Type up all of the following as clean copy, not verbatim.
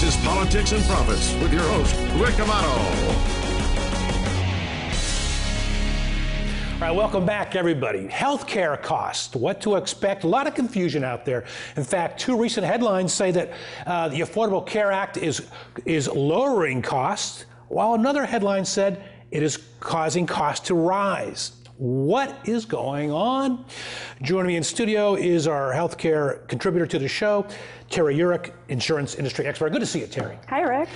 is Politics and Profits with your host, Rick Amato. All right, welcome back, everybody. Healthcare costs, what to expect, a lot of confusion out there. In fact, two recent headlines say that the Affordable Care Act is lowering costs, while another headline said it is causing costs to rise. What is going on? Joining me in studio is our healthcare contributor to the show, Terri Yurek, insurance industry expert. Good to see you, Terri. Hi, Rick.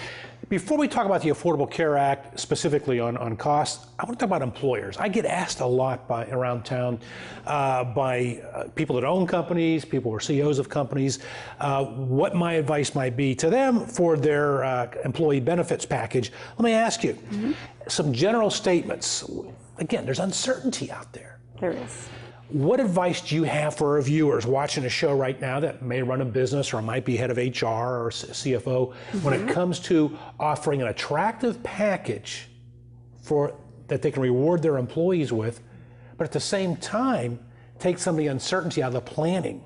Before we talk about the Affordable Care Act, specifically on costs, I want to talk about employers. I get asked a lot around town by people that own companies, people who are CEOs of companies, what my advice might be to them for their employee benefits package. Let me ask you, some general statements. Again, there's uncertainty out there. There is. What advice do you have for our viewers watching a show right now that may run a business or might be head of HR or CFO when it comes to offering an attractive package that they can reward their employees with, but at the same time, take some of the uncertainty out of the planning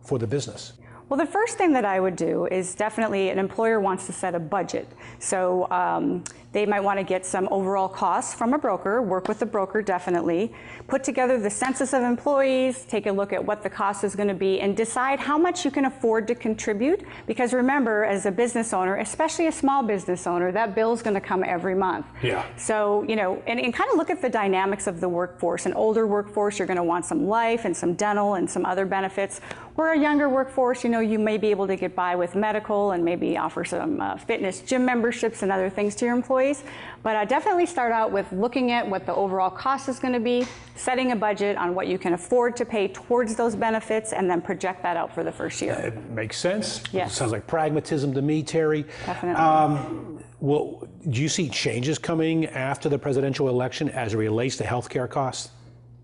for the business? Well, the first thing that I would do is definitely an employer wants to set a budget. So they might want to get some overall costs from a broker, work with the broker definitely, put together the census of employees, take a look at what the cost is going to be, and decide how much you can afford to contribute. Because remember, as a business owner, especially a small business owner, that bill is going to come every month. Yeah. So, you know, and kind of look at the dynamics of the workforce. An older workforce, you're going to want some life and some dental and some other benefits. Where a younger workforce, you know, you may be able to get by with medical and maybe offer some fitness gym memberships and other things to your employees. But I definitely start out with looking at what the overall cost is going to be, setting a budget on what you can afford to pay towards those benefits, and then project that out for the first year. It makes sense. Yes. It sounds like pragmatism to me, Terri. Definitely. Well, do you see changes coming after the presidential election as it relates to healthcare costs?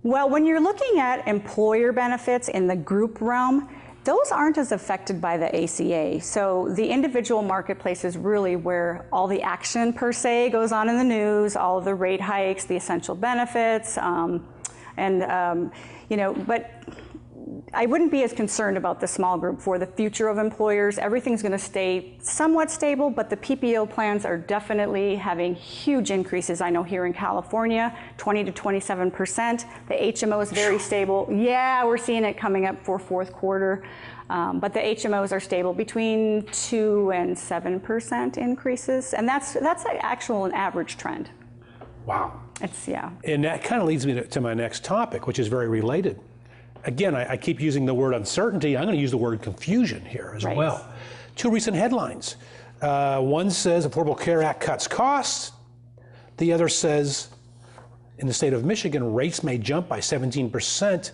Well, when you're looking at employer benefits in the group realm, those aren't as affected by the ACA. So the individual marketplace is really where all the action per se goes on in the news, all of the rate hikes, the essential benefits, you know, but I wouldn't be as concerned about the small group. For the future of employers, everything's going to stay somewhat stable, but the PPO plans are definitely having huge increases. I know here in California, 20 to 27%. The HMO is very stable. Yeah, we're seeing it coming up for fourth quarter, but the HMOs are stable between 2 and 7% increases, and that's an actual and average trend. Wow. Yeah. And that kind of leads me to my next topic, which is very related. Again, I keep using the word uncertainty. I'm going to use the word confusion here as well. Two recent headlines. One says Affordable Care Act cuts costs. The other says in the state of Michigan, rates may jump by 17%.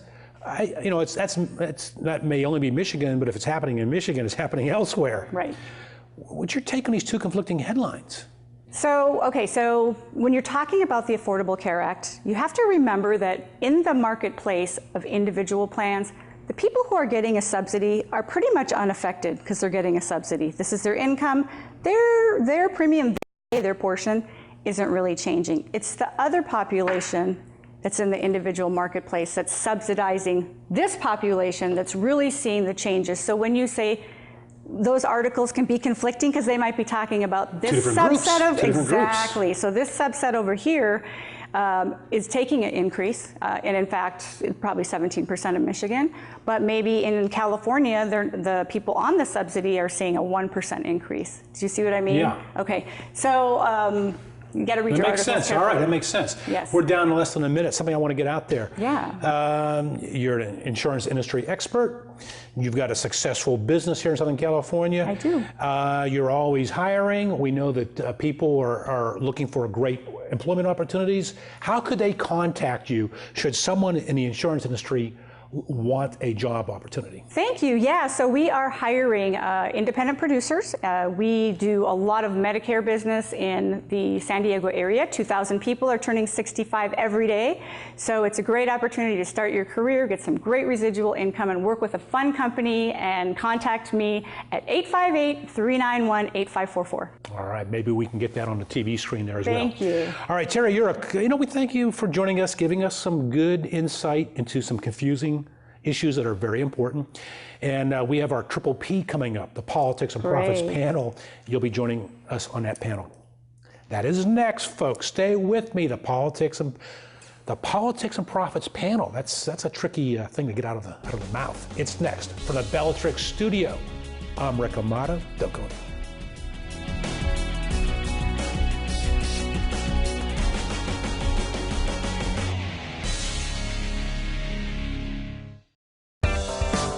You know, that may only be Michigan, but if it's happening in Michigan, it's happening elsewhere. Right. What's your take on these two conflicting headlines? So, okay, so when you're talking about the Affordable Care Act, you have to remember that in the marketplace of individual plans, the people who are getting a subsidy are pretty much unaffected because they're getting a subsidy. This is their income. Their premium, their portion, isn't really changing. It's the other population that's in the individual marketplace that's subsidizing this population that's really seeing the changes. So when you say those articles can be conflicting because they might be talking about this subset of, exactly. So this subset over here is taking an increase, and in fact, probably 17% in Michigan, but maybe in California, the people on the subsidy are seeing a 1% increase. Do you see what I mean? Yeah. Okay, so you got to read your articles. That makes sense. All right, that makes sense. Yes. We're down to less than a minute. Something I want to get out there. Yeah. You're an insurance industry expert. You've got a successful business here in Southern California. I do. You're always hiring. We know that people are looking for great employment opportunities. How could they contact you should someone in the insurance industry want a job opportunity? Thank you. Yeah, so we are hiring independent producers. We do a lot of Medicare business in the San Diego area. 2,000 people are turning 65 every day. So it's a great opportunity to start your career, get some great residual income, and work with a fun company. And contact me at 858-391-8544. All right, maybe we can get that on the TV screen there as well. Thank you. All right, Terri Yurek, we thank you for joining us, giving us some good insight into some confusing issues that are very important. And we have our Triple P coming up, the Politics and Profits Great. panel. You'll be joining us on that panel. That is next, folks. Stay with me. The Politics and Profits panel. That's a tricky thing to get out of the mouth. It's next from the Bellatrix studio. I'm Rick Amato. Don't go anywhere.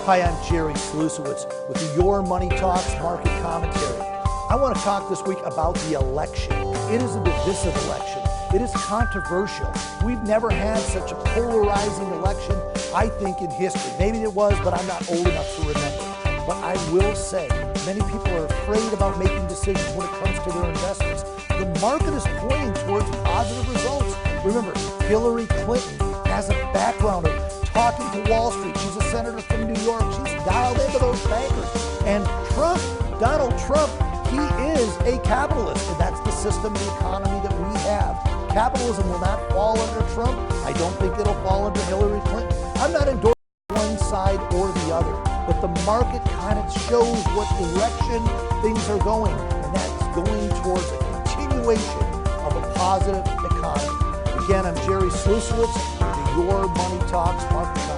Hi, I'm Jerry Slusewitz with Your Money Talks Market Commentary. I want to talk this week about the election. It is a divisive election. It is controversial. We've never had such a polarizing election, I think, in history. Maybe it was, but I'm not old enough to remember. But I will say, many people are afraid about making decisions when it comes to their investments. The market is pointing towards positive results. Remember, Hillary Clinton has a background of talking to Wall Street. She's a senator from New York. She's dialed into those bankers. And Trump, Donald Trump, he is a capitalist, and that's the system, the economy that we have. Capitalism will not fall under Trump. I don't think it'll fall under Hillary Clinton. I'm not endorsing one side or the other, but the market kind of shows what direction things are going, and that's going towards a continuation of a positive economy. Again, I'm Jerry Slusewitz with Your Money Talks Market Commentary.